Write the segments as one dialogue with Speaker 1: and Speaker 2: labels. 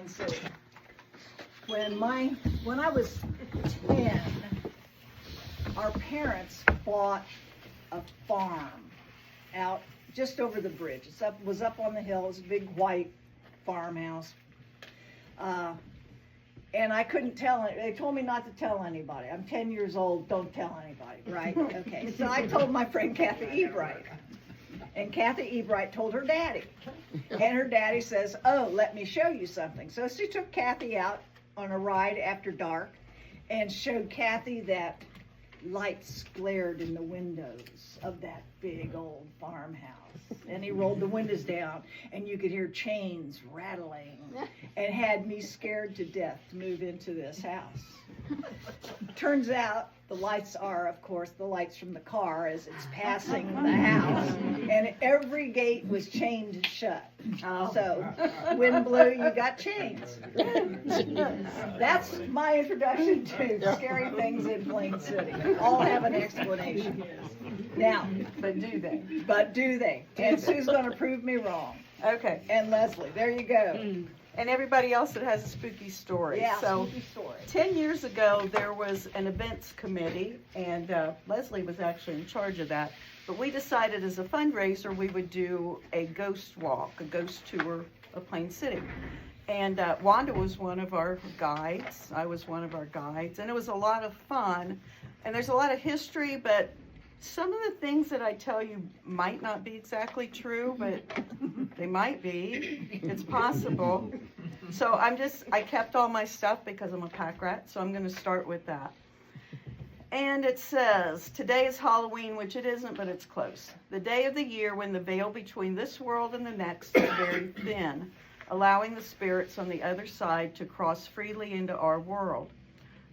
Speaker 1: Plain City. When I was 10, our parents bought a farm out just over the bridge. Was up on the hill. It was a big white farmhouse. And I couldn't tell it. They told me not to tell anybody. I'm 10 years old. Don't tell anybody, right? Okay. So I told my friend Kathy Ebright. And Kathy Ebright told her daddy. And her daddy says, "Oh, let me show you something." So she took Kathy out on a ride after dark and showed Kathy that lights glared in the windows of that big old farmhouse. And he rolled the windows down and you could hear chains rattling, and had me scared to death to move into this house. Turns out the lights are, of course, the lights from the car as it's passing the house, and every gate was chained shut. So wind blew, you got chains. That's my introduction to scary things in Plain City. All have an explanation. Now,
Speaker 2: But do they?
Speaker 1: but do they? And Sue's going to prove me wrong.
Speaker 2: Okay.
Speaker 1: And Leslie, there you go.
Speaker 2: And everybody else that has a spooky story.
Speaker 1: Yeah,
Speaker 2: So
Speaker 1: spooky story.
Speaker 2: 10 years ago, there was an events committee, and Leslie was actually in charge of that. But we decided as a fundraiser, we would do a ghost walk, a ghost tour of Plain City. And Wanda was one of our guides. I was one of our guides. And it was a lot of fun. And there's a lot of history, but some of the things that I tell you might not be exactly true, but they might be. It's possible. So I kept all my stuff because I'm a pack rat, so I'm going to start with that. And it says, today is Halloween, which it isn't, but it's close. The day of the year when the veil between this world and the next is very thin, allowing the spirits on the other side to cross freely into our world.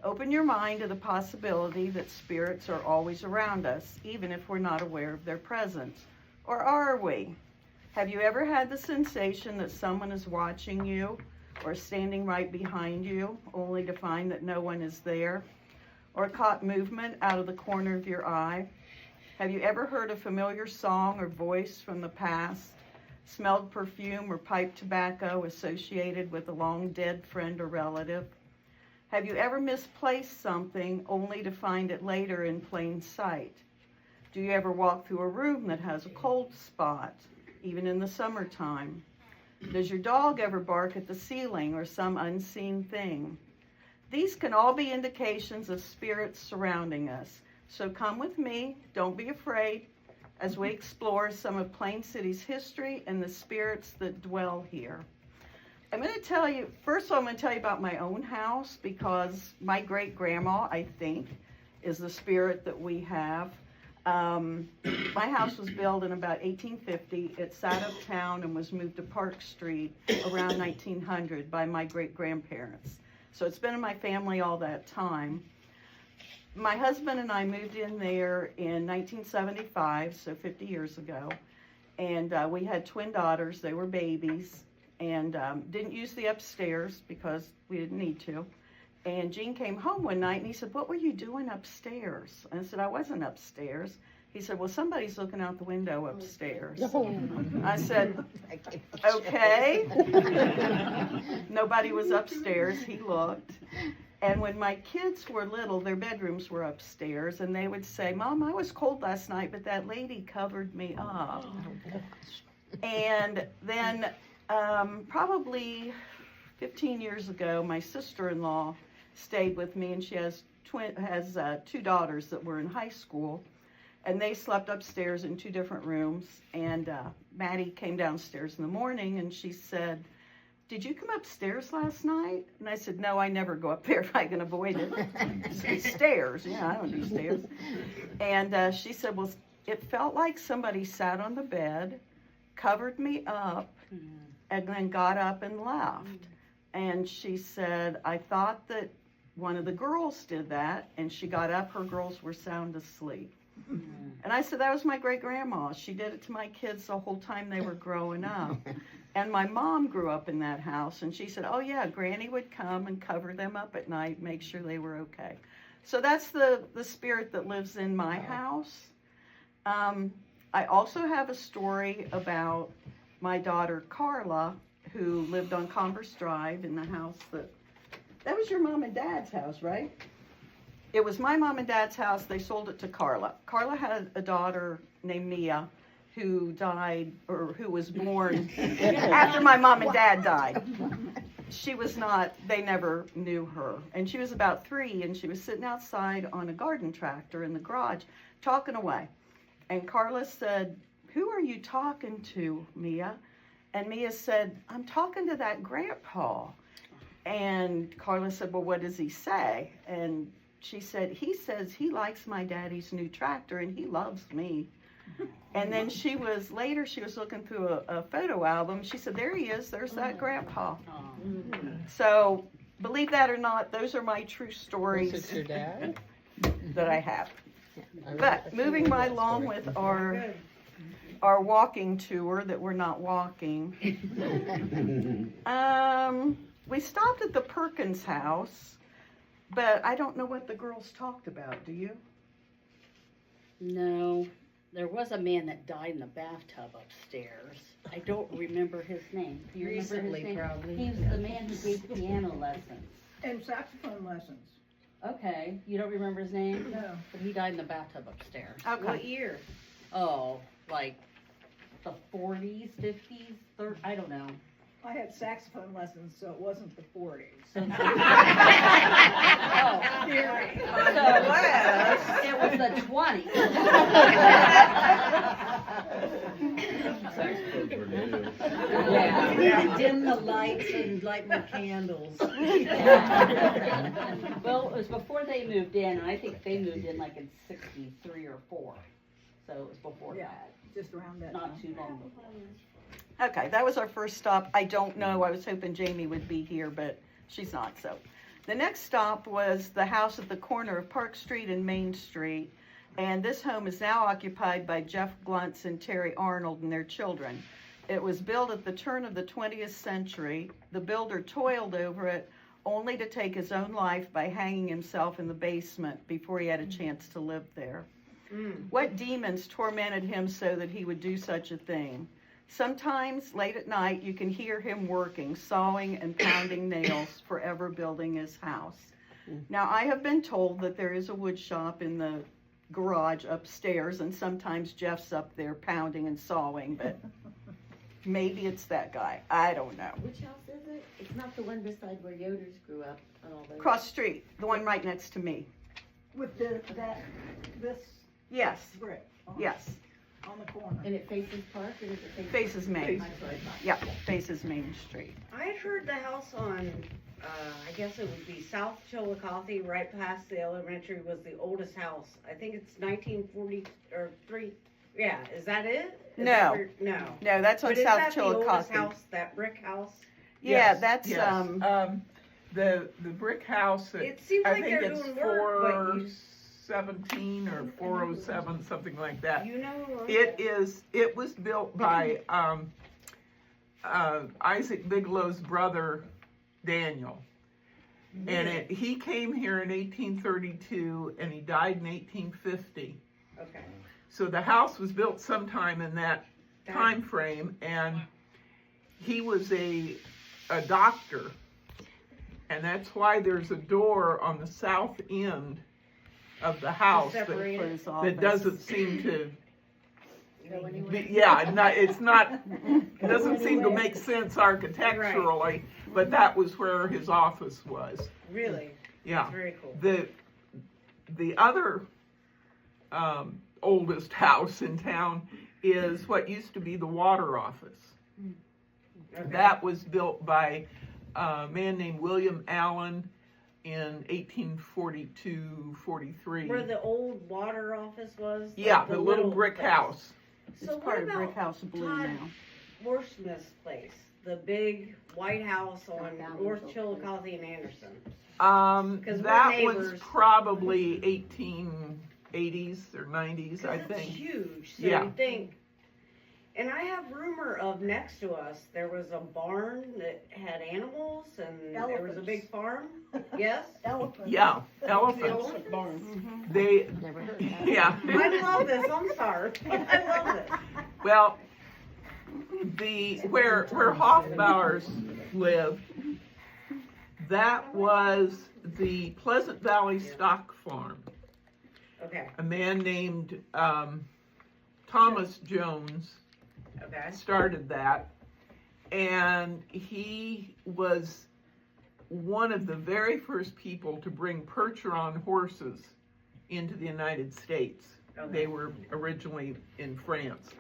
Speaker 2: Open your mind to the possibility that spirits are always around us, even if we're not aware of their presence. Or are we? Have you ever had the sensation that someone is watching you or standing right behind you, only to find that no one is there? Or caught movement out of the corner of your eye? Have you ever heard a familiar song or voice from the past, smelled perfume or pipe tobacco associated with a long dead friend or relative? Have you ever misplaced something only to find it later in plain sight? Do you ever walk through a room that has a cold spot, even in the summertime? Does your dog ever bark at the ceiling or some unseen thing? These can all be indications of spirits surrounding us. So come with me, don't be afraid, as we explore some of Plain City's history and the spirits that dwell here. I'm going to tell you, first of all, I'm going to tell you about my own house, because my great-grandma, I think, is the spirit that we have. My house was built in about 1850. It sat uptown and was moved to Park Street around 1900 by my great-grandparents. So it's been in my family all that time. My husband and I moved in there in 1975, so 50 years ago. And we had twin daughters. They were babies. And didn't use the upstairs because we didn't need to. And Gene came home one night and he said, "What were you doing upstairs?" And I said, "I wasn't upstairs." He said, "Well, somebody's looking out the window upstairs." I said, "Okay." Nobody was upstairs. He looked. And when my kids were little, their bedrooms were upstairs, and they would say, "Mom, I was cold last night, but that lady covered me up." And then probably 15 years ago, my sister-in-law stayed with me, and she has two daughters that were in high school, and they slept upstairs in two different rooms. And Maddie came downstairs in the morning, and she said, "Did you come upstairs last night?" And I said, "No, I never go up there if I can avoid it." It's stairs, yeah, I don't do stairs. And she said, "Well, it felt like somebody sat on the bed, covered me up, and then got up and left." And she said, "I thought that one of the girls did that, and she got up, her girls were sound asleep." And I said, "That was my great-grandma. She did it to my kids the whole time they were growing up." And my mom grew up in that house, and she said, "Oh yeah, Granny would come and cover them up at night, make sure they were okay." So that's the spirit that lives in my house. I also have a story about my daughter Carla, who lived on Converse Drive in the house that was your mom and dad's house, right? It was my mom and dad's house. They sold it to Carla. Carla had a daughter named Mia who died, or who was born after my mom and dad died. She was not, they never knew her. And she was about 3, and she was sitting outside on a garden tractor in the garage talking away. And Carla said, "Who are you talking to, Mia?" And Mia said, "I'm talking to that grandpa." And Carla said, "Well, what does he say?" And she said, "He says he likes my daddy's new tractor and he loves me." And then she was looking through a photo album. She said, "There he is, there's that grandpa." So, believe that or not, those are my true stories.
Speaker 3: Was it your dad?
Speaker 2: That I have.
Speaker 3: I
Speaker 2: But
Speaker 3: really
Speaker 2: moving
Speaker 3: like
Speaker 2: right
Speaker 3: that
Speaker 2: along
Speaker 3: story.
Speaker 2: with our walking tour that we're not walking. We stopped at the Perkins house, but I don't know what the girls talked about. Do you?
Speaker 4: No, there was a man that died in the bathtub upstairs. I don't remember his name. Do you remember
Speaker 3: Recently,
Speaker 4: his name?
Speaker 3: probably.
Speaker 4: He was the man who gave piano lessons.
Speaker 1: And saxophone lessons.
Speaker 4: Okay, you don't remember his name?
Speaker 1: No.
Speaker 4: But he died in the bathtub upstairs.
Speaker 2: Okay.
Speaker 4: year? Oh, like the 40s, 50s, I don't know.
Speaker 1: I had saxophone lessons, so it wasn't the 40s.
Speaker 4: So,
Speaker 1: Oh, dearie.
Speaker 4: so it was the 20s.
Speaker 3: Yeah.
Speaker 5: We need to dim the lights and light more candles.
Speaker 4: Well, it was before they moved in, and I think they moved in like in 63 or 4. So it was before
Speaker 1: Yeah,
Speaker 4: that,
Speaker 1: just around that
Speaker 4: not
Speaker 1: time.
Speaker 4: too long before.
Speaker 2: Okay, that was our first stop. I don't know. I was hoping Jamie would be here, but she's not. So the next stop was the house at the corner of Park Street and Main Street. And this home is now occupied by Jeff Gluntz and Terry Arnold and their children. It was built at the turn of the 20th century. The builder toiled over it only to take his own life by hanging himself in the basement before he had a chance to live there. What demons tormented him so that he would do such a thing? Sometimes, late at night, you can hear him working, sawing and pounding nails, forever building his house. Now, I have been told that there is a wood shop in the garage upstairs, and sometimes Jeff's up there pounding and sawing, but maybe it's that guy. I don't know.
Speaker 6: Which house is it? It's not the one beside where Yoder's grew up and all those.
Speaker 2: Cross street, the one right next to me.
Speaker 1: With this
Speaker 2: Yes,
Speaker 1: brick.
Speaker 2: yes,
Speaker 1: On the corner.
Speaker 6: And it faces Park or does it face?
Speaker 2: faces Main. Yeah, faces Main Street.
Speaker 7: I had heard the house on, I guess it would be South Chillicothe, right past the elementary, was the oldest house. I think it's 1943. Yeah, is that it? Is
Speaker 2: No.
Speaker 7: that where- No.
Speaker 2: No, that's on
Speaker 7: But is
Speaker 2: South
Speaker 7: that the oldest
Speaker 2: Chillicothe.
Speaker 7: house, that brick house?
Speaker 2: Yeah,
Speaker 3: Yes,
Speaker 2: that's,
Speaker 3: yes. The brick house,
Speaker 7: It seems
Speaker 3: I
Speaker 7: like
Speaker 3: think
Speaker 7: they're
Speaker 3: it's
Speaker 7: doing work, but you,
Speaker 3: 417 or 407, something like that.
Speaker 7: you know?
Speaker 3: It was built by Isaac Bigelow's brother, Daniel. And he came here in 1832 and he died in 1850.
Speaker 7: Okay.
Speaker 3: So the house was built sometime in that time frame, and he was a doctor. And that's why there's a door on the south end of the house
Speaker 7: separate
Speaker 2: for
Speaker 7: it.
Speaker 2: his office.
Speaker 3: that doesn't seem to
Speaker 6: Go anywhere?
Speaker 3: it doesn't seem to make sense architecturally, but that was where his office was.
Speaker 7: Really?
Speaker 3: Yeah.
Speaker 7: That's very cool.
Speaker 3: The other oldest house in town is what used to be the water office.
Speaker 7: Okay.
Speaker 3: That was built by a man named William Allen in 1842-43.
Speaker 7: Where the old water office was?
Speaker 3: Yeah,
Speaker 7: Like
Speaker 3: the little brick
Speaker 7: place.
Speaker 3: house.
Speaker 2: It's
Speaker 7: So
Speaker 2: part
Speaker 7: what
Speaker 2: of Brick
Speaker 7: about
Speaker 2: House Blue
Speaker 7: Todd
Speaker 2: now.
Speaker 7: Warsmith's place? The big white house on
Speaker 6: Down
Speaker 7: North
Speaker 6: Mills.
Speaker 7: Chillicothe and Anderson. 'Cause we're
Speaker 3: That was
Speaker 7: neighbors.
Speaker 3: probably 1880s or 90s, I
Speaker 7: 'Cause it's
Speaker 3: think.
Speaker 7: huge, so
Speaker 3: Yeah.
Speaker 7: you think. And I have rumor of next to us, there was a barn that had animals and there was a
Speaker 1: Elephants.
Speaker 7: big farm. Yes?
Speaker 1: Elephant.
Speaker 3: Yeah, elephants.
Speaker 7: Elephant
Speaker 1: barn.
Speaker 3: They,
Speaker 6: Never heard that.
Speaker 3: yeah.
Speaker 7: I love this, I'm sorry. I love this.
Speaker 3: Well, where Hofbauers lived, that was the Pleasant Valley Stock Farm.
Speaker 7: Okay,
Speaker 3: A man named Thomas Jones
Speaker 7: okay.
Speaker 3: started that, and he was one of the very first people to bring Percheron horses into the United States.
Speaker 7: Okay.
Speaker 3: They were originally in France.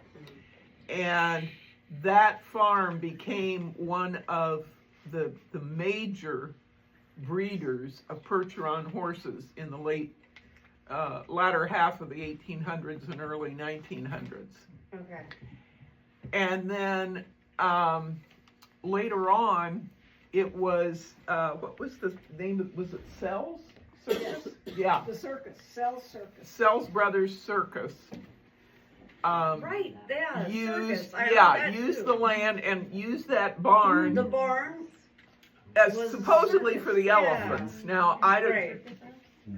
Speaker 3: And that farm became one of the major breeders of Percheron horses in the latter half of the 1800s and early 1900s.
Speaker 7: Okay.
Speaker 3: And then later on, it was, what was the name of, was it Sells Circus? Yeah,
Speaker 1: The circus, Sells Circus.
Speaker 3: Sells Brothers Circus.
Speaker 7: Right, yeah,
Speaker 3: Used,
Speaker 7: circus. I heard
Speaker 3: yeah,
Speaker 7: that
Speaker 3: used
Speaker 7: too.
Speaker 3: the land and used that barn
Speaker 7: The barn,
Speaker 3: as
Speaker 7: was
Speaker 3: supposedly
Speaker 7: circus,
Speaker 3: for the
Speaker 7: yeah.
Speaker 3: elephants. Now, I don't,
Speaker 7: right.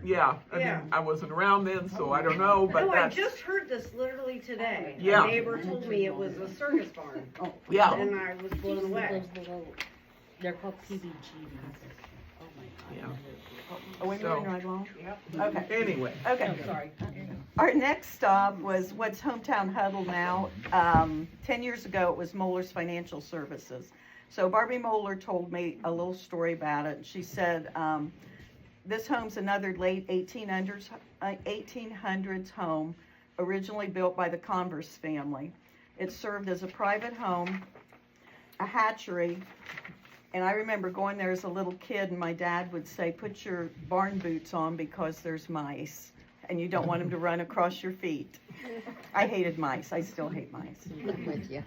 Speaker 3: yeah, I
Speaker 7: Yeah.
Speaker 3: mean, I wasn't around then, so I don't know, but
Speaker 7: No, I
Speaker 3: that's,
Speaker 7: just heard this literally today.
Speaker 3: Yeah.
Speaker 7: A neighbor told me it was a circus barn,
Speaker 3: yeah.
Speaker 7: and I was blown away.
Speaker 4: They're called PBGs. Oh my God.
Speaker 2: Are we
Speaker 3: So-
Speaker 2: moving right along?
Speaker 1: Yep.
Speaker 2: Okay,
Speaker 3: Anyway,
Speaker 2: okay.
Speaker 4: Sorry.
Speaker 2: Our next stop was what's Hometown Huddle now. 10 years ago, it was Moeller's Financial Services. So Barbie Moeller told me a little story about it. She said, this home's another late 1800s home, originally built by the Converse family. It served as a private home, a hatchery, and I remember going there as a little kid, and my dad would say, put your barn boots on because there's mice, and you don't want them to run across your feet. I hated mice. I still hate mice.
Speaker 6: I'm with you.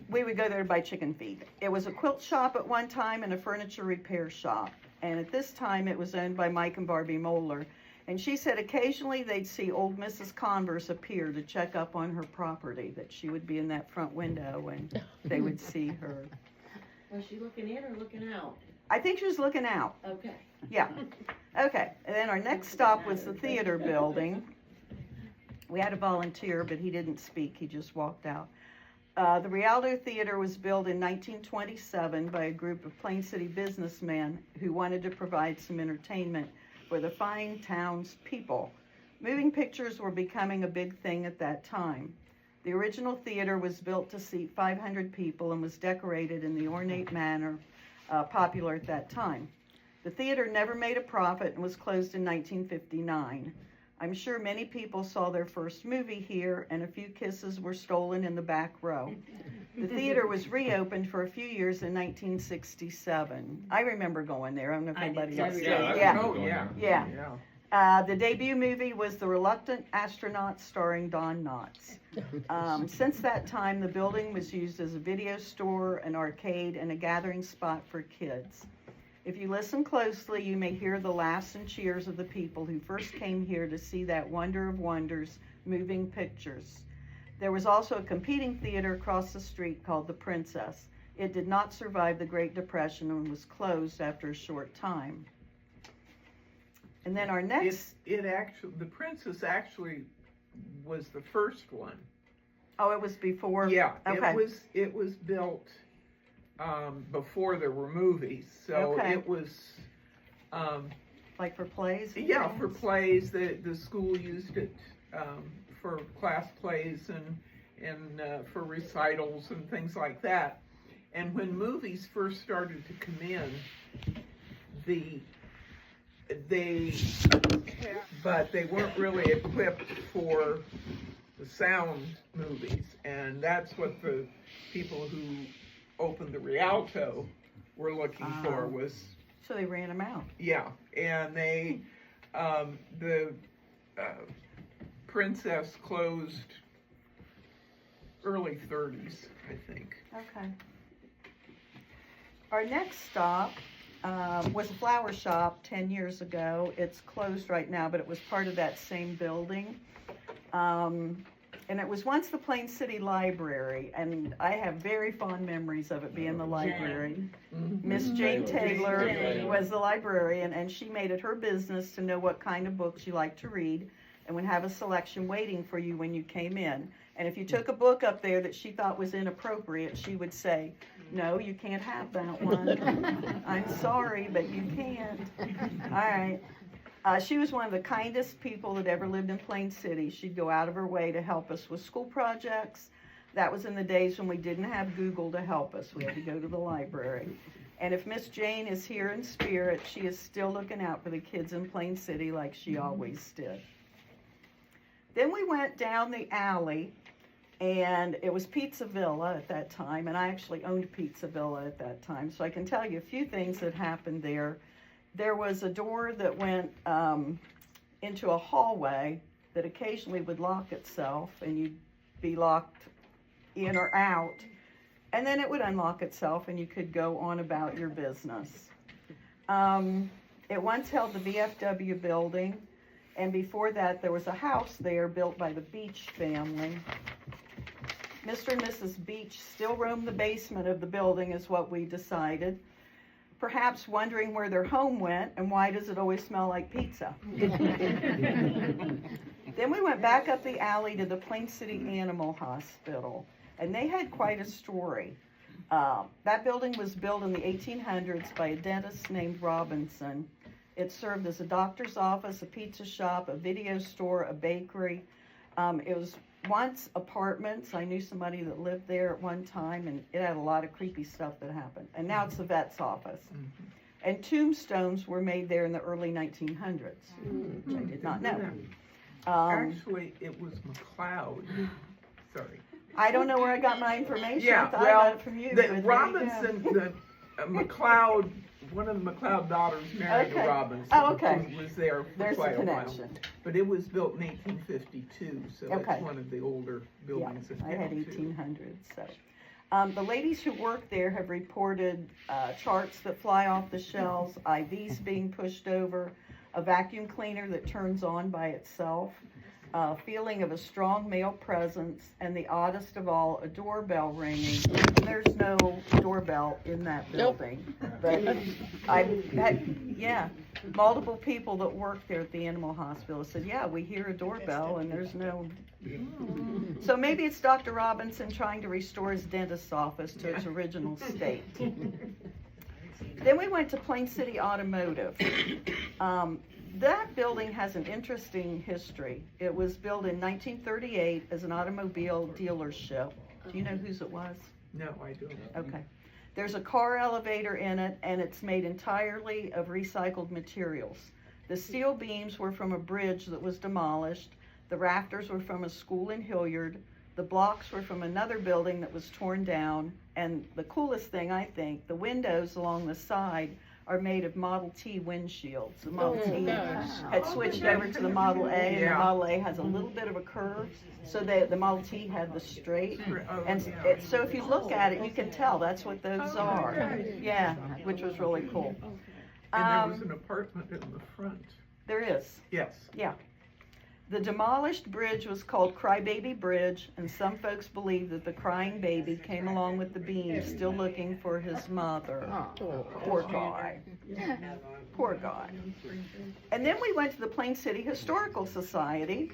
Speaker 2: We would go there to buy chicken feed. It was a quilt shop at one time and a furniture repair shop. And at this time, it was owned by Mike and Barbie Moeller. And she said occasionally they'd see old Mrs. Converse appear to check up on her property, that she would be in that front window and they would see her.
Speaker 6: Was she looking in or looking out?
Speaker 2: I think she was looking out.
Speaker 6: Okay.
Speaker 2: Yeah. Okay. And then our next stop was the theater building. We had a volunteer, but he didn't speak. He just walked out. The Rialto Theater was built in 1927 by a group of Plain City businessmen who wanted to provide some entertainment for the fine town's people. Moving pictures were becoming a big thing at that time. The original theater was built to seat 500 people and was decorated in the ornate manner popular at that time. The theater never made a profit and was closed in 1959. I'm sure many people saw their first movie here, and a few kisses were stolen in the back row. The theater was reopened for a few years in 1967. I remember going there. I don't know if
Speaker 4: I did
Speaker 2: anybody
Speaker 4: too.
Speaker 2: else did.
Speaker 3: Yeah,
Speaker 2: Yeah.
Speaker 3: oh, yeah,
Speaker 2: Yeah.
Speaker 3: yeah.
Speaker 2: The debut movie was The Reluctant Astronaut starring Don Knotts. Since that time, the building was used as a video store, an arcade, and a gathering spot for kids. If you listen closely, you may hear the laughs and cheers of the people who first came here to see that wonder of wonders, moving pictures. There was also a competing theater across the street called The Princess. It did not survive the Great Depression and was closed after a short time. And then our next,
Speaker 3: It actually, the Princess actually was the first one.
Speaker 2: oh, it was before?
Speaker 3: Yeah,
Speaker 2: Okay.
Speaker 3: it was built, before there were movies, so
Speaker 2: Okay.
Speaker 3: it was,
Speaker 2: Like for plays? and
Speaker 3: yeah, for
Speaker 2: things?
Speaker 3: plays, the school used it, for class plays and for recitals and things like that. And when movies first started to come in, but they weren't really equipped for the sound movies, and that's what the people who opened the Rialto were looking for was,
Speaker 2: So they ran them out.
Speaker 3: yeah, and they, the Princess closed early 30s, I think.
Speaker 2: Okay. Our next stop was a flower shop 10 years ago. It's closed right now, but it was part of that same building. And it was once the Plain City Library, and I have very fond memories of it being the library. Miss Jane Taylor
Speaker 4: Jane.
Speaker 2: was the librarian, and she made it her business to know what kind of books you liked to read and would have a selection waiting for you when you came in. And if you took a book up there that she thought was inappropriate, she would say, no, you can't have that one. I'm sorry, but you can't. All right. She was one of the kindest people that ever lived in Plain City. She'd go out of her way to help us with school projects. That was in the days when we didn't have Google to help us. We had to go to the library. And if Miss Jane is here in spirit, she is still looking out for the kids in Plain City like she always did. Then we went down the alley, and it was Pizza Villa at that time, and I actually owned Pizza Villa at that time, so I can tell you a few things that happened there. There was a door that went into a hallway that occasionally would lock itself, and you'd be locked in or out, and then it would unlock itself, and you could go on about your business. It once held the VFW building, and before that, there was a house there built by the Beach family. Mr. and Mrs. Beach still roam the basement of the building, is what we decided. Perhaps wondering where their home went and why does it always smell like pizza. Then we went back up the alley to the Plain City Animal Hospital, and they had quite a story. That building was built in the 1800s by a dentist named Robinson. It served as a doctor's office, a pizza shop, a video store, a bakery. It was once apartments. I knew somebody that lived there at one time, and it had a lot of creepy stuff that happened. And now it's the vet's office. And tombstones were made there in the early 1900s, which I did not know.
Speaker 3: Actually, it was McLeod. Sorry.
Speaker 2: I don't know where I got my information.
Speaker 3: Yeah,
Speaker 2: I thought I got
Speaker 3: well,
Speaker 2: it from you.
Speaker 3: the
Speaker 2: but there you go.
Speaker 3: Robinson, the McLeod, one of the McLeod daughters married
Speaker 2: Okay.
Speaker 3: a Robinson.
Speaker 2: Oh, okay.
Speaker 3: Who was there for
Speaker 2: There's
Speaker 3: quite
Speaker 2: the
Speaker 3: a while.
Speaker 2: connection.
Speaker 3: But it was built in 1852, so
Speaker 2: Okay.
Speaker 3: it's one of the older
Speaker 2: Yeah,
Speaker 3: buildings in
Speaker 2: I had
Speaker 3: town, too.
Speaker 2: 1800s. So, the ladies who work there have reported charts that fly off the shelves, IVs being pushed over, a vacuum cleaner that turns on by itself, a feeling of a strong male presence, and the oddest of all, a doorbell ringing. There's no doorbell in that building. But I've had, yeah, multiple people that work there at the animal hospital said, yeah, we hear a doorbell and there's no. So maybe it's Dr. Robinson trying to restore his dentist's office to its original state. Then we went to Plain City Automotive. That building has an interesting history. It was built in 1938 as an automobile dealership. Do you know whose it was?
Speaker 3: No, I don't.
Speaker 2: Okay. There's a car elevator in it, and it's made entirely of recycled materials. The steel beams were from a bridge that was demolished. The rafters were from a school in Hilliard. The blocks were from another building that was torn down. And the coolest thing, I think, the windows along the side are made of Model T windshields. The Model T had switched over to the Model A, and the
Speaker 3: Yeah.
Speaker 2: Model A has a little bit of a curve, so the Model T had the straight.
Speaker 3: Oh,
Speaker 2: And
Speaker 3: yeah.
Speaker 2: so if you look at it, you can tell that's what those are. Yeah, which was really cool.
Speaker 3: And there was an apartment in the front.
Speaker 2: There is.
Speaker 3: Yes.
Speaker 2: The demolished bridge was called Crybaby Bridge, and some folks believe that the crying baby came along with the beam, still looking for his mother. Poor guy. Poor guy. And then we went to the Plain City Historical Society,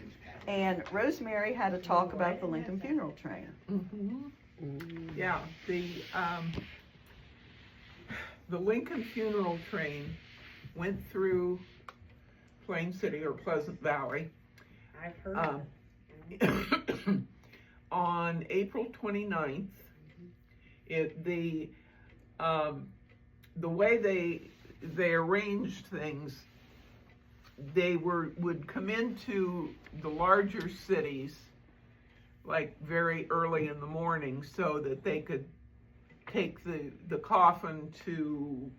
Speaker 2: and Rosemary had a talk about the Lincoln Funeral Train.
Speaker 3: Yeah, the Lincoln Funeral Train went through Plain City or Pleasant Valley.
Speaker 7: I've heard of it.
Speaker 3: On April 29th, the way they arranged things, they would come into the larger cities like very early in the morning so that they could take the coffin to,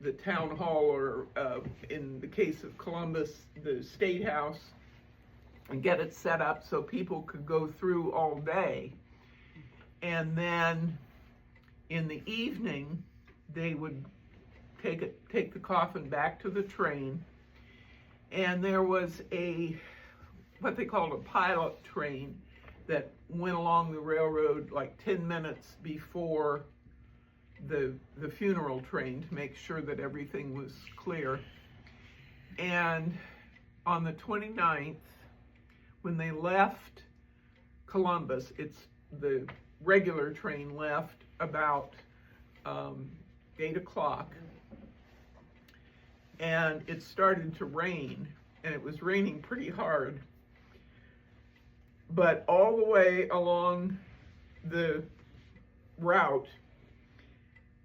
Speaker 3: the town hall, or in the case of Columbus, the State House, and get it set up so people could go through all day. And then in the evening, they would take the coffin back to the train, and there was what they called a pilot train that went along the railroad like 10 minutes before the funeral train to make sure that everything was clear. And on the 29th, when they left Columbus. The regular train left about 8 o'clock, and it started to rain, and it was raining pretty hard. But all the way along the route,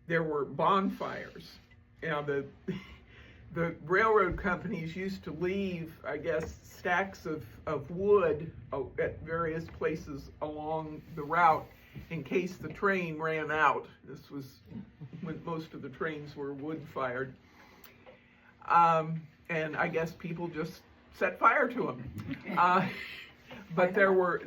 Speaker 3: there were bonfires. Now, the railroad companies used to leave, I guess, stacks of wood at various places along the route in case the train ran out. This was when most of the trains were wood-fired. And I guess people just set fire to them. But there were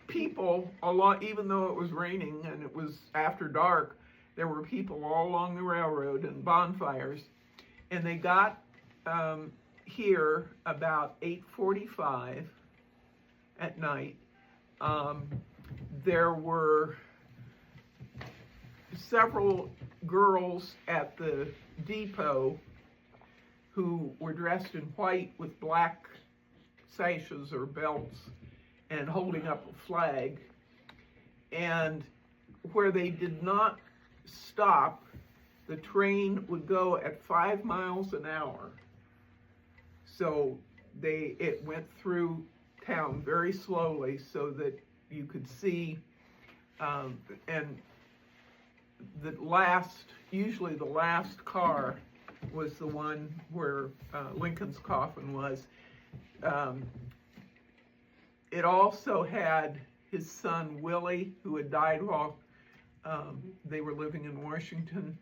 Speaker 3: people along, even though it was raining and it was after dark, there were people all along the railroad and bonfires. And they got here about 8:45 at night. There were several girls at the depot who were dressed in white with black sashes or belts and holding up a flag. And where they did not stop, the train would go at 5 miles an hour. So it went through town very slowly so that you could see, and usually the last car was the one where Lincoln's coffin was. It also had his son Willie, who had died while they were living in Washington.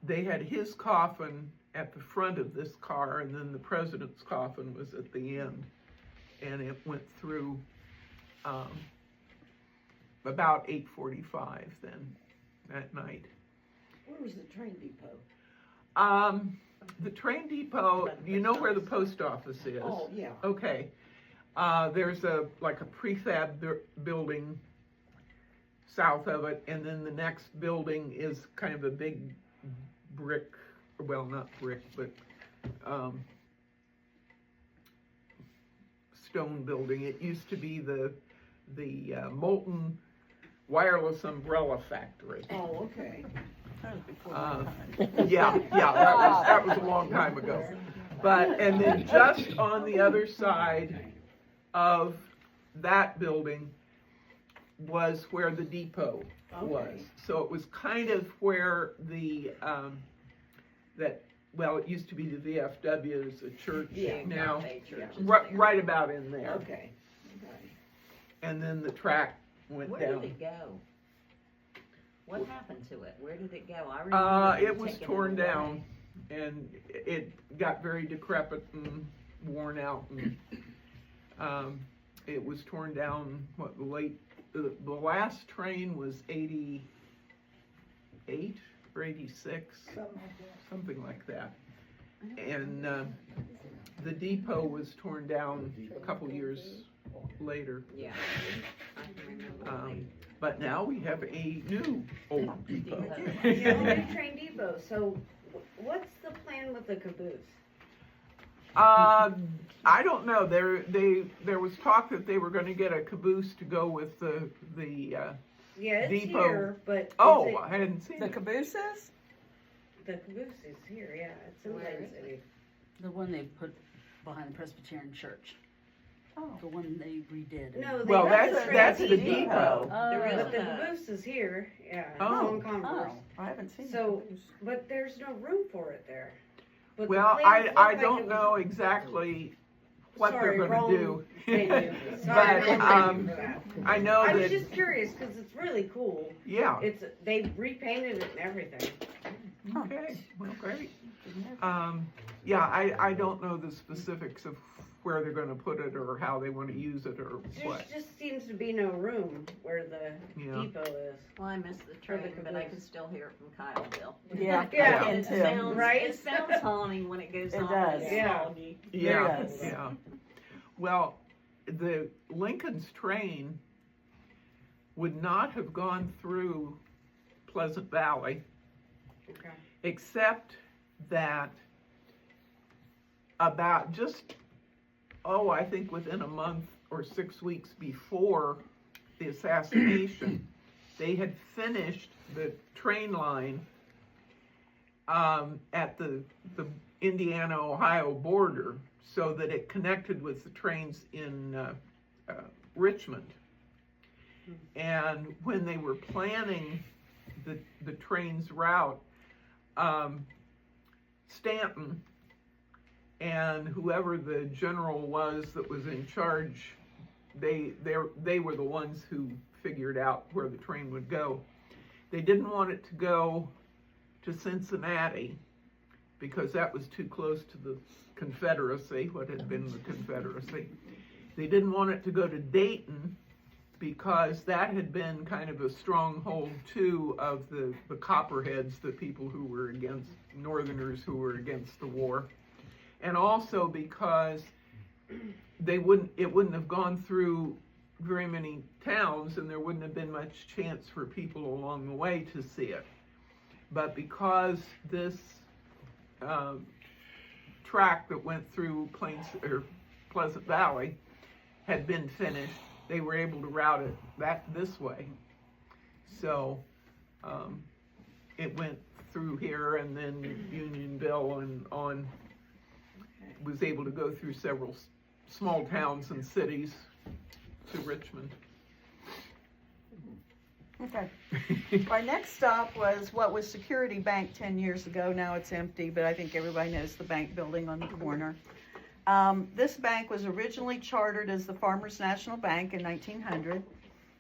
Speaker 3: They had his coffin at the front of this car, and then the president's coffin was at the end. And it went through about 8:45 then that night.
Speaker 6: Where was the train depot?
Speaker 3: The train depot, you know where the post office is?
Speaker 6: Oh, yeah.
Speaker 3: Okay. There's a prefab building south of it, and then the next building is kind of a big brick, well, not brick, but stone building. It used to be the Molten Wireless Umbrella Factory.
Speaker 6: Oh, okay.
Speaker 2: That was before my time.
Speaker 3: Yeah, that was a long time ago. And then just on the other side of that building was where the depot was.
Speaker 6: Okay.
Speaker 3: So it was kind of where it used to be the VFW, is a church
Speaker 6: Yeah,
Speaker 3: now,
Speaker 6: cafe church is
Speaker 3: right,
Speaker 6: there.
Speaker 3: right about in there.
Speaker 6: Okay.
Speaker 3: And then the track went
Speaker 8: Where
Speaker 3: down.
Speaker 8: did it go? What happened to it? Where did it go? I remember
Speaker 3: It
Speaker 8: them
Speaker 3: was
Speaker 8: taking
Speaker 3: torn
Speaker 8: away.
Speaker 3: down, and it got very decrepit and worn out, and it was torn down. The last train was 88 or 86, something like that. And the depot was torn down a couple years later.
Speaker 8: Yeah. I can remember.
Speaker 3: But now we have a new old depot.
Speaker 7: Yeah, new train depot, so what's the plan with the caboose?
Speaker 3: I don't know. There was talk that they were going to get a caboose to go with the
Speaker 7: Yeah, it's
Speaker 3: Depot.
Speaker 7: here, but
Speaker 3: Oh,
Speaker 7: is
Speaker 3: I hadn't seen
Speaker 2: The
Speaker 3: it.
Speaker 2: cabooses?
Speaker 7: the caboose is here, yeah, it's in
Speaker 8: Where
Speaker 7: Lake
Speaker 8: is it?
Speaker 7: City.
Speaker 4: The one they put behind the Presbyterian church.
Speaker 2: Oh.
Speaker 4: The one they redid.
Speaker 7: No, they
Speaker 3: Well,
Speaker 7: got
Speaker 3: that's
Speaker 7: the
Speaker 3: the
Speaker 7: train
Speaker 3: depot.
Speaker 8: There
Speaker 7: But
Speaker 8: isn't
Speaker 7: the
Speaker 8: a,
Speaker 7: caboose is here, yeah, it's
Speaker 3: Oh.
Speaker 7: on Converse.
Speaker 2: Oh, I haven't seen
Speaker 7: So-
Speaker 2: the caboose.
Speaker 7: But there's no room for it there. But the
Speaker 3: Well,
Speaker 7: plans look
Speaker 3: I
Speaker 7: like
Speaker 3: don't
Speaker 7: it
Speaker 3: know
Speaker 7: was-
Speaker 3: exactly what
Speaker 7: Sorry,
Speaker 3: they're going
Speaker 7: wrong
Speaker 3: to do.
Speaker 7: venue.
Speaker 3: But
Speaker 7: Sorry, wrong venue for that.
Speaker 3: I know
Speaker 7: I was
Speaker 3: that,
Speaker 7: just curious, cause it's really cool.
Speaker 3: yeah.
Speaker 7: They repainted it and everything.
Speaker 3: Okay, well, great. Yeah, I don't know the specifics of where they're going to put it or how they want to use it or
Speaker 7: There
Speaker 3: what.
Speaker 7: just seems to be no room where the
Speaker 3: Yeah.
Speaker 7: depot is.
Speaker 8: well, I missed the
Speaker 7: For the
Speaker 8: train, but I
Speaker 7: caboose.
Speaker 8: can still hear it from Kyleville.
Speaker 2: Yeah,
Speaker 7: Yeah.
Speaker 2: I can
Speaker 8: It
Speaker 2: too.
Speaker 8: sounds,
Speaker 7: Right?
Speaker 8: it sounds haunting when it goes
Speaker 2: It
Speaker 8: on.
Speaker 2: does.
Speaker 8: It's
Speaker 7: Yeah.
Speaker 8: foggy.
Speaker 3: Yeah,
Speaker 2: Yes.
Speaker 3: yeah. Well, the Lincoln's train would not have gone through Pleasant Valley,
Speaker 7: Okay.
Speaker 3: except that about just I think within a month or 6 weeks before the assassination, they had finished the train line at the Indiana-Ohio border so that it connected with the trains in Richmond. And when they were planning the train's route, Stanton and whoever the general was that was in charge, they were the ones who figured out where the train would go. They didn't want it to go to Cincinnati because that was too close to the Confederacy, what had been the Confederacy. They didn't want it to go to Dayton because that had been kind of a stronghold too of the Copperheads, the people who were against, Northerners who were against the war. And also because it wouldn't have gone through very many towns and there wouldn't have been much chance for people along the way to see it. But because this track that went through Pleasant Valley had been finished, they were able to route it this way. So it went through here and then Unionville and on, was able to go through several small towns and cities to Richmond.
Speaker 2: Okay. Our next stop was what was Security Bank 10 years ago. Now it's empty, but I think everybody knows the bank building on the corner. This bank was originally chartered as the Farmers National Bank in 1900.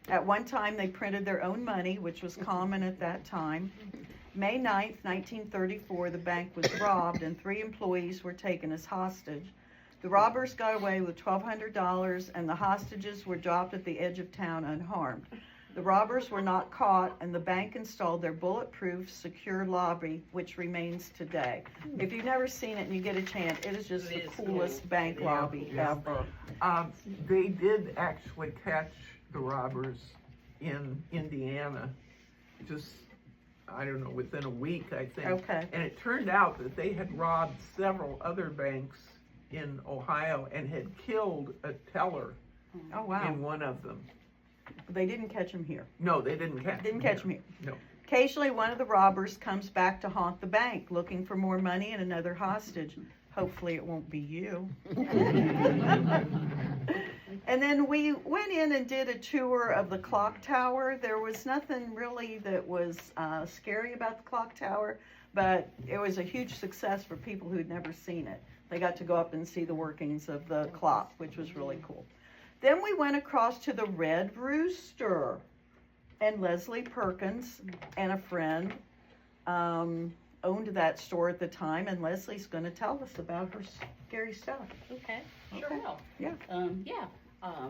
Speaker 2: At one time, they printed their own money, which was common at that time. May 9th, 1934, the bank was robbed and 3 employees were taken as hostage. The robbers got away with $1,200 and the hostages were dropped at the edge of town unharmed. The robbers were not caught and the bank installed their bulletproof secure lobby, which remains today. If you've never seen it and you get a chance, it is just the coolest bank lobby ever.
Speaker 3: They did actually catch the robbers in Indiana, just, I don't know, within a week, I think.
Speaker 2: Okay.
Speaker 3: And it turned out that they had robbed several other banks in Ohio and had killed a teller
Speaker 2: Oh, wow.
Speaker 3: in one of them.
Speaker 2: They didn't catch him here.
Speaker 3: No, they didn't catch
Speaker 2: Didn't
Speaker 3: him
Speaker 2: catch
Speaker 3: here.
Speaker 2: him here.
Speaker 3: No.
Speaker 2: Occasionally, one of the robbers comes back to haunt the bank, looking for more money and another hostage. Hopefully it won't be you. And then we went in and did a tour of the clock tower. There was nothing really that was scary about the clock tower, but it was a huge success for people who'd never seen it. They got to go up and see the workings of the clock, which was really cool. Then we went across to the Red Rooster, and Leslie Perkins and a friend owned that store at the time, and Leslie's going to tell us about her scary stuff.
Speaker 4: Okay, sure
Speaker 2: Okay.
Speaker 4: will.
Speaker 2: Yeah.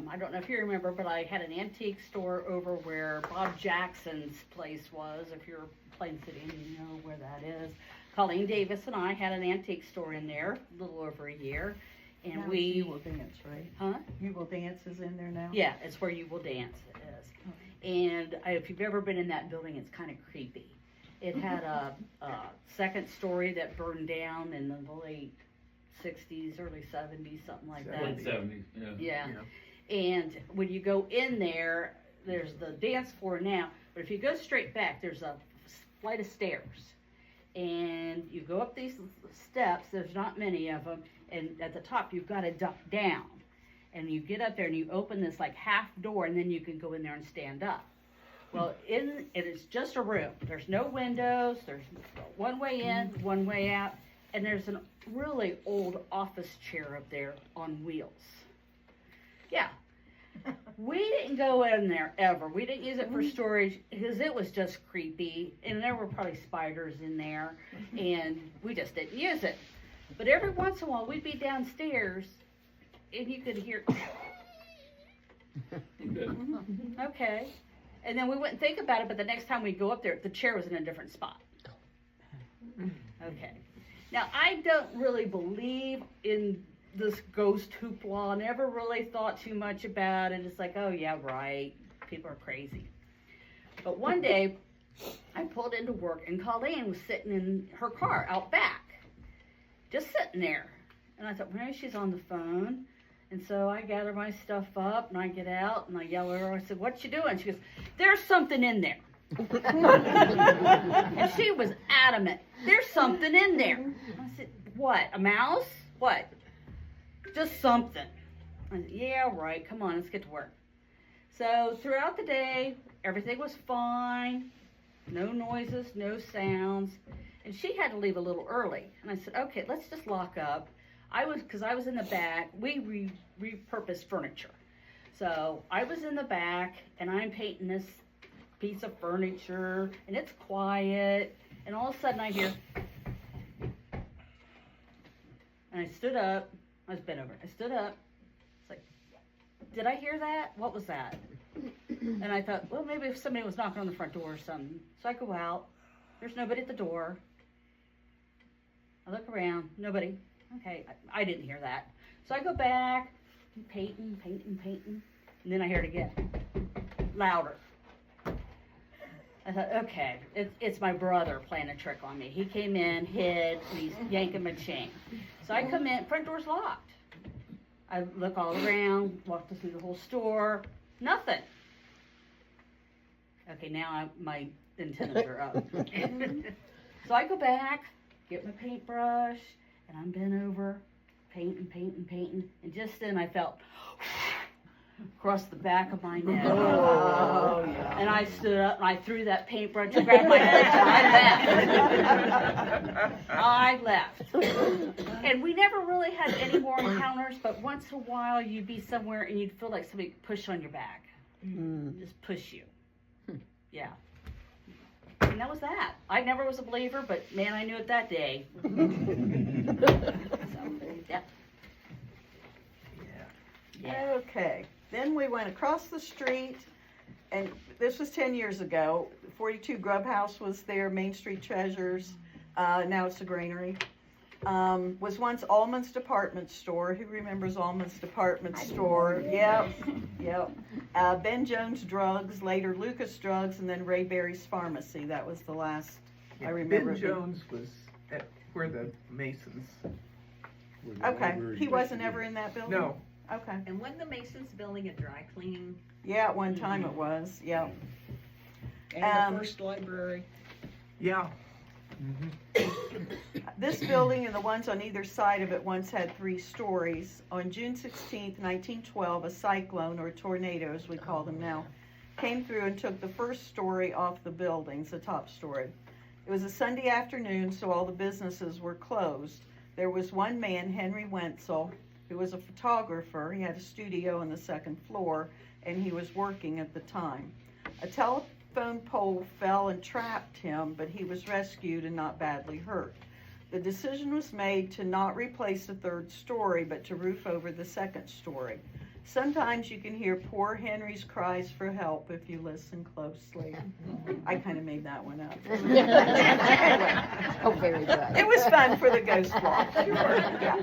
Speaker 4: I don't know if you remember, but I had an antique store over where Bob Jackson's place was. If you're Plain City, you know where that is. Colleen Davis and I had an antique store in there a little over a year. And
Speaker 2: Now
Speaker 4: we,
Speaker 2: You Will Dance, right?
Speaker 4: huh?
Speaker 2: You Will Dance is in there now?
Speaker 4: Yeah, it's where You Will Dance, it is. And if you've ever been in that building, it's kind of creepy. It had a second story that burned down in the late 60s, early 70s, something like that.
Speaker 9: Late 70s, yeah.
Speaker 4: Yeah. And when you go in there, there's the dance floor now, but if you go straight back, there's a flight of stairs. And you go up these steps, there's not many of them, and at the top you've got to duck down. And you get up there and you open this like half door and then you can go in there and stand up. Well, it is just a room. There's no windows, there's one way in, one way out, and there's a really old office chair up there on wheels. Yeah. We didn't go in there ever. We didn't use it for storage because it was just creepy and there were probably spiders in there and we just didn't use it. But every once in a while we'd be downstairs and you could hear, okay. And then we wouldn't think about it, but the next time we go up there, the chair was in a different spot. Okay. Now, I don't really believe in this ghost hoopla. I never really thought too much about it. It's like, oh yeah, right. People are crazy. But one day, I pulled into work and Colleen was sitting in her car out back, just sitting there. And I thought, well, maybe she's on the phone. And so I gather my stuff up and I get out and I yell at her. I said, "What you doing?" She goes, "There's something in there." And she was adamant. "There's something in there." I said, "What? A mouse? What?" "Just something." I said, "Yeah, right. Come on, let's get to work." So throughout the day, everything was fine. No noises, no sounds. And she had to leave a little early. And I said, "Okay, let's just lock up." Because I was in the back, we repurposed furniture. So I was in the back and I'm painting this piece of furniture and it's quiet. And all of a sudden I hear, and I stood up. I was bent over. I stood up. It's like, did I hear that? What was that? And I thought, well, maybe if somebody was knocking on the front door or something. So I go out. There's nobody at the door. I look around. Nobody. Okay, I didn't hear that. So I go back, painting. And then I hear it again. Louder. I thought, okay, it's my brother playing a trick on me. He came in, hid, and he's yanking my chain. So I come in, front door's locked. I look all around, walked through the whole store, nothing. Okay, now my antennas are up. So I go back, get my paintbrush, and I'm bent over, painting. And just then I felt across the back of my neck.
Speaker 1: Oh, yeah.
Speaker 4: And I stood up and I threw that paintbrush and grabbed my head and I left. And we never really had any more encounters, but once in a while you'd be somewhere and you'd feel like somebody pushed on your back. Just push you. Yeah. And that was that. I never was a believer, but man, I knew it that day. So, yeah.
Speaker 2: Okay, then we went across the street, and this was 10 years ago. 42 Grub House was there, Main Street Treasures, now it's a granary. Was once Allman's Department Store. Who remembers Allman's Department Store? Yep. Ben Jones Drugs, later Lucas Drugs, and then Ray Berry's Pharmacy. That was the last I remember.
Speaker 3: Ben Jones was at where the Masons.
Speaker 2: Okay, he wasn't ever in that building?
Speaker 3: No.
Speaker 2: Okay.
Speaker 8: And wasn't the Masons building a dry cleaning?
Speaker 2: Yeah, at one time it was, yeah.
Speaker 1: And the first library.
Speaker 3: Yeah.
Speaker 2: This building and the ones on either side of it once had 3 stories. On June 16th, 1912, a cyclone, or tornado as we call them now, came through and took the first story off the buildings, the top story. It was a Sunday afternoon, so all the businesses were closed. There was one man, Henry Wenzel, who was a photographer. He had a studio on the 2nd floor, and he was working at the time. A telephone pole fell and trapped him, but he was rescued and not badly hurt. The decision was made to not replace the 3rd story, but to roof over the 2nd story. Sometimes you can hear poor Henry's cries for help if you listen closely. I kind of made that one up. Anyway,
Speaker 6: Oh, very good.
Speaker 2: it was fun for the ghost walk. Yeah.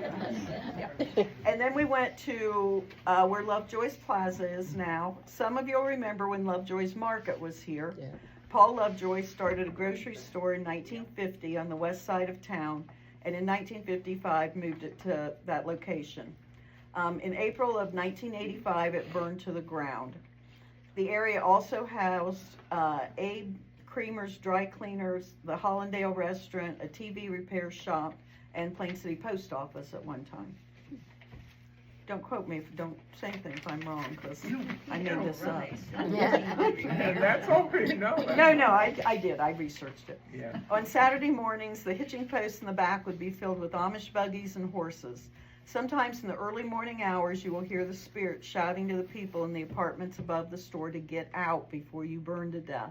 Speaker 2: And then we went to where Lovejoy's Plaza is now. Some of you'll remember when Lovejoy's Market was here.
Speaker 6: Yeah.
Speaker 2: Paul Lovejoy started a grocery store in 1950 on the west side of town, and in 1955 moved it to that location. In April of 1985, it burned to the ground. The area also housed Abe Creamer's Dry Cleaners, the Hollandale Restaurant, a TV repair shop, and Plain City Post Office at one time. Don't quote me, don't say anything if I'm wrong, because I made this up.
Speaker 3: And that's okay, no.
Speaker 2: No, I did, I researched it.
Speaker 3: Yeah.
Speaker 2: On Saturday mornings, the hitching posts in the back would be filled with Amish buggies and horses. Sometimes in the early morning hours, you will hear the spirits shouting to the people in the apartments above the store to get out before you burn to death.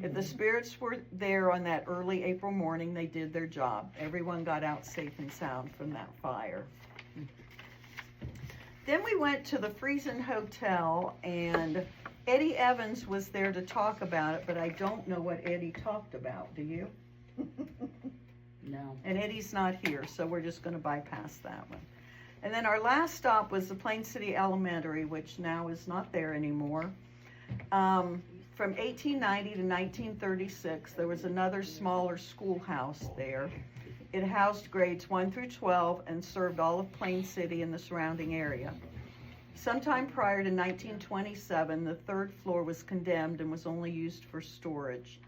Speaker 2: If the spirits were there on that early April morning, they did their job. Everyone got out safe and sound from that fire. Then we went to the Friesen Hotel, and Eddie Evans was there to talk about it, but I don't know what Eddie talked about. Do you?
Speaker 4: No.
Speaker 2: And Eddie's not here, so we're just going to bypass that one. And then our last stop was the Plain City Elementary, which now is not there anymore. From 1890 to 1936, there was another smaller schoolhouse there. It housed grades 1 through 12 and served all of Plain City and the surrounding area. Sometime prior to 1927, the third floor was condemned and was only used for storage.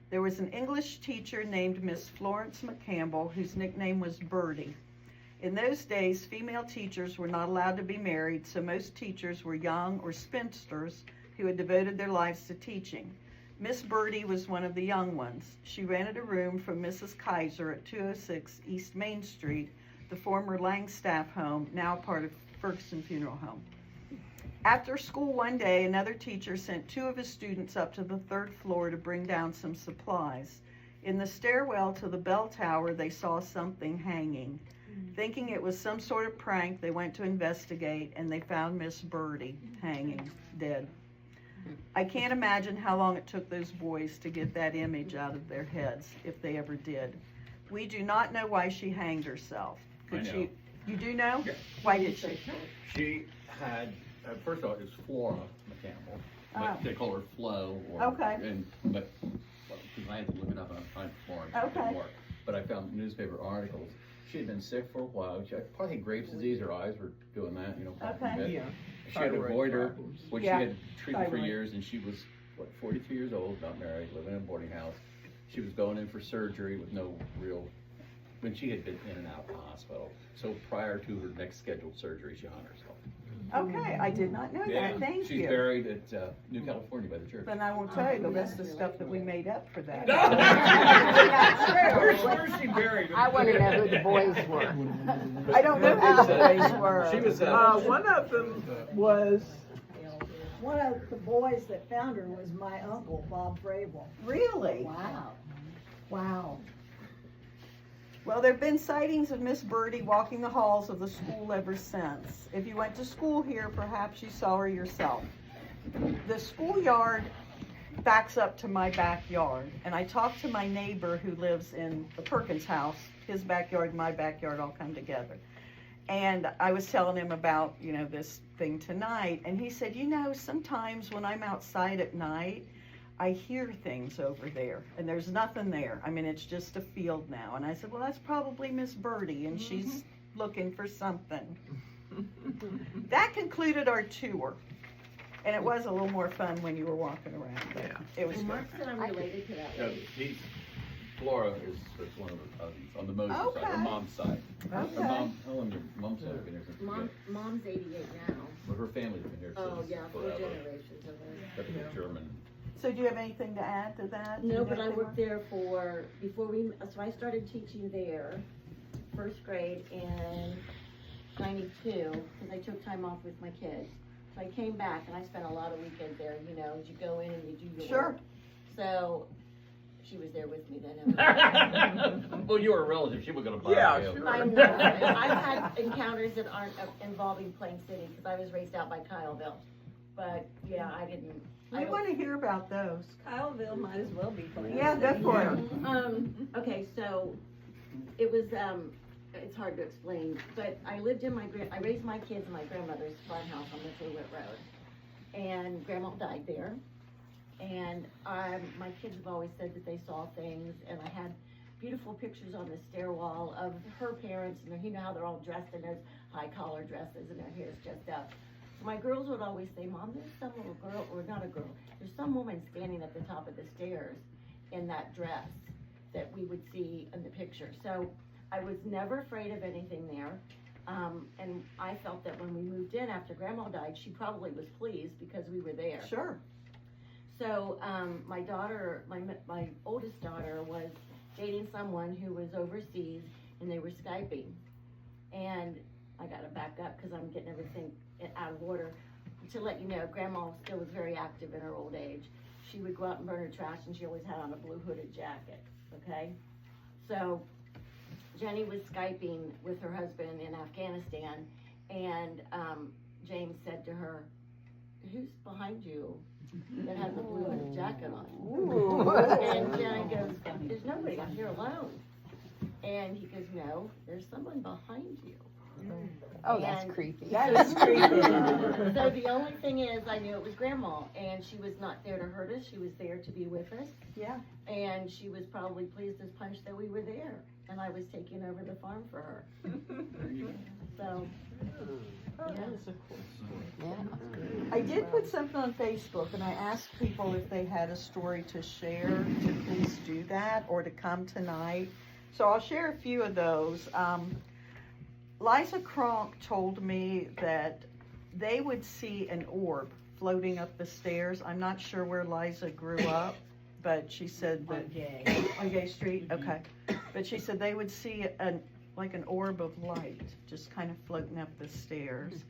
Speaker 2: There was an English teacher named Miss Florence McCampbell, whose nickname was Birdie. In those days, female teachers were not allowed to be married, so most teachers were young or spinsters who had devoted their lives to teaching. Miss Birdie was one of the young ones. She rented a room from Mrs. Kaiser at 206 East Main Street, the former Langstaff home, now part of Ferguson Funeral Home. After school one day, another teacher sent 2 of his students up to the 3rd floor to bring down some supplies. In the stairwell to the bell tower, they saw something hanging. Thinking it was some sort of prank, they went to investigate, and they found Miss Birdie hanging, dead. I can't imagine how long it took those boys to get that image out of their heads, if they ever did. We do not know why she hanged herself. Could
Speaker 9: I know.
Speaker 2: she? You do know?
Speaker 9: Yeah.
Speaker 2: Why did she?
Speaker 9: She had, first of all, it's Flora McCampbell,
Speaker 2: Oh.
Speaker 9: but they call her Flo. Or,
Speaker 2: Okay.
Speaker 9: But because I had to look it up and I find Florence. It
Speaker 2: Okay.
Speaker 9: didn't work. But I found newspaper articles. She had been sick for a while. She had probably Graves' disease. Her eyes were doing that, you know.
Speaker 2: Okay.
Speaker 3: Yeah.
Speaker 9: She had a
Speaker 3: Thyroid
Speaker 9: goiter,
Speaker 3: problems.
Speaker 9: which
Speaker 2: Yeah.
Speaker 9: she had treated for
Speaker 2: Thyroid.
Speaker 9: years, and she was, 42 years old, not married, living in a boarding house. She was going in for surgery with no real, when she had been in and out of the hospital. So prior to her next scheduled surgery, she hung herself.
Speaker 2: Okay, I did not know that. Thank
Speaker 9: She's
Speaker 2: you.
Speaker 9: buried at New California by the church.
Speaker 2: Then I won't tell you the rest of the stuff that we made up for that.
Speaker 9: Where's she buried?
Speaker 6: I want to know who the boys were.
Speaker 2: I don't know who the boys were.
Speaker 9: She was,
Speaker 3: One of them was,
Speaker 1: One of the boys that found her was my uncle, Bob Fravel.
Speaker 2: Really?
Speaker 1: Wow. Wow.
Speaker 2: Well, there have been sightings of Miss Birdie walking the halls of the school ever since. If you went to school here, perhaps you saw her yourself. The schoolyard backs up to my backyard, and I talked to my neighbor who lives in the Perkins house. His backyard and my backyard all come together. And I was telling him about, this thing tonight, and he said, sometimes when I'm outside at night, I hear things over there, and there's nothing there. I mean, it's just a field now. And I said, well, that's probably Miss Birdie, and she's looking for something. That concluded our tour. And it was a little more fun when you were walking around. But it was
Speaker 6: Well,
Speaker 2: good.
Speaker 6: Mark said I'm related to that lady.
Speaker 9: Flora is one of the cousins on the Moses side, her
Speaker 2: Okay.
Speaker 9: mom's side. Her
Speaker 2: Okay.
Speaker 9: mom, how long your mom's been here since?
Speaker 6: Mom's 88 now.
Speaker 9: But her family's been here
Speaker 6: Oh,
Speaker 9: since
Speaker 6: yeah, 4
Speaker 9: forever.
Speaker 6: generations of her.
Speaker 9: Except for the German.
Speaker 2: So do you have anything to add to that?
Speaker 6: No, but I worked there so I started teaching there, 1st grade in 92, because I took time off with my kids. So I came back and I spent a lot of weekends there, you go in and you do your
Speaker 2: Sure.
Speaker 6: work. So, she was there with me then.
Speaker 9: Well, you were a relative, she was gonna buy
Speaker 3: Yeah,
Speaker 9: you.
Speaker 3: sure.
Speaker 6: I'm not. I've had encounters that aren't involving Plain City, because I was raised out by Kyleville. But, yeah, I didn't.
Speaker 2: I want to hear about those.
Speaker 5: Kyleville might as well be playing.
Speaker 2: Yeah, go for it.
Speaker 6: Okay, so it was, it's hard to explain, but I lived in I raised my kids in my grandmother's farmhouse on Mitchell-Witt Road. And Grandma died there. And my kids have always said that they saw things, and I had beautiful pictures on the stairwell of her parents, and you know how they're all dressed in those high collar dresses and their hair's just up. So my girls would always say, Mom, there's some little girl, or not a girl, there's some woman standing at the top of the stairs in that dress that we would see in the picture. So I was never afraid of anything there. And I felt that when we moved in after Grandma died, she probably was pleased because we were there.
Speaker 2: Sure.
Speaker 6: So, my daughter, my oldest daughter was dating someone who was overseas, and they were Skyping. And I gotta back up because I'm getting everything out of order. To let you know, Grandma still was very active in her old age. She would go out and burn her trash, and she always had on a blue hooded jacket, okay? So, Jenny was Skyping with her husband in Afghanistan, and James said to her, who's behind you that has a blue hooded jacket on?
Speaker 2: Ooh.
Speaker 6: And Jenny goes, there's nobody, I'm here alone. And he goes, no, there's someone behind you. Oh, that's
Speaker 1: creepy.
Speaker 6: That is creepy. So the only thing is, I knew it was Grandma, and she was not there to hurt us, she was there to be with us.
Speaker 2: Yeah.
Speaker 6: And she was probably pleased as punch that we were there, and I was taking over the farm for her. So, yeah.
Speaker 2: I did put something on Facebook, and I asked people if they had a story to share to please do that, or to come tonight. So I'll share a few of those. Liza Kronk told me that they would see an orb floating up the stairs. I'm not sure where Liza grew up, but she said that on Gay Street, okay. But she said they would see like an orb of light just kind of floating up the stairs.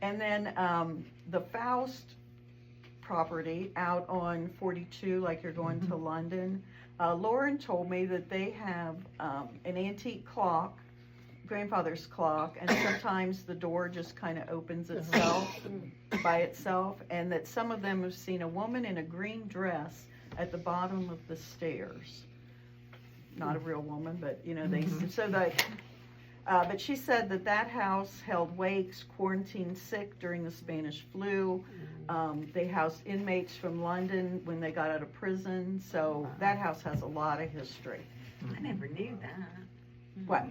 Speaker 2: And then the Faust property out on 42, like you're going to London, Lauren told me that they have an antique clock, grandfather's clock, and sometimes the door just kind of opens itself by itself, and that some of them have seen a woman in a green dress at the bottom of the stairs. Not a real woman, but you know, but she said that house held wakes, quarantined sick during the Spanish flu. They housed inmates from London when they got out of prison, so that house has a lot of history.
Speaker 8: I never knew that.
Speaker 2: What?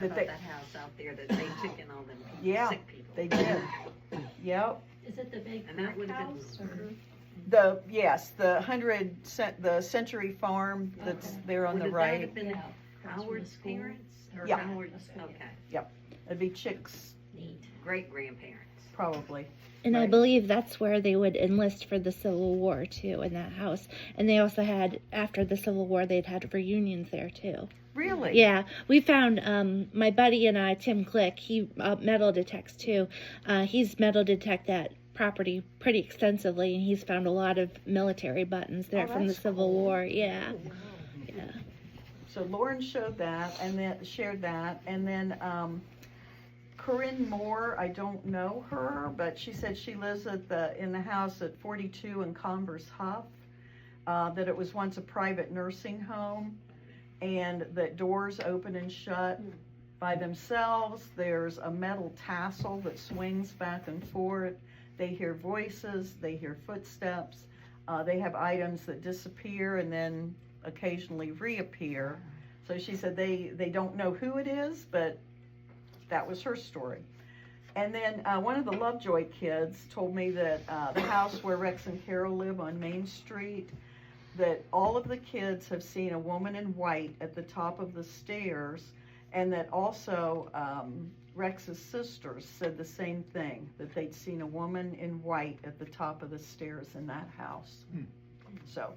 Speaker 8: About that house out there that they took in all them
Speaker 2: Yeah,
Speaker 8: sick people.
Speaker 2: they did. Yep.
Speaker 5: Is it the big
Speaker 8: And that would have
Speaker 5: house?
Speaker 8: been.
Speaker 2: The Century Farm that's there on the
Speaker 8: Would that
Speaker 2: right.
Speaker 8: have been
Speaker 5: Yeah.
Speaker 8: Howard's parents? Or
Speaker 2: Yeah.
Speaker 8: Howard's, okay.
Speaker 2: It'd be Chick's,
Speaker 5: Neat.
Speaker 8: Great grandparents.
Speaker 2: probably.
Speaker 10: And I
Speaker 2: Right.
Speaker 10: believe that's where they would enlist for the Civil War too, in that house. And they also had, after the Civil War, they'd had reunions there too.
Speaker 2: Really?
Speaker 10: Yeah, we found my buddy and I, Tim Click. He metal detects too. He's metal detect that property pretty extensively, and he's found a lot of military buttons there
Speaker 2: Oh,
Speaker 10: from the
Speaker 2: that's
Speaker 10: Civil
Speaker 2: cool.
Speaker 10: War. Yeah. Yeah.
Speaker 2: So Lauren showed that, and then shared that, and then Corinne Moore, I don't know her, but she said she lives in the house at 42 in Converse Huff, that it was once a private nursing home, and that doors open and shut by themselves. There's a metal tassel that swings back and forth. They hear voices, they hear footsteps. They have items that disappear and then occasionally reappear. So she said they don't know who it is, but that was her story. And then one of the Lovejoy kids told me that the house where Rex and Carol live on Main Street, that all of the kids have seen a woman in white at the top of the stairs, and that also Rex's sisters said the same thing, that they'd seen a woman in white at the top of the stairs in that house. So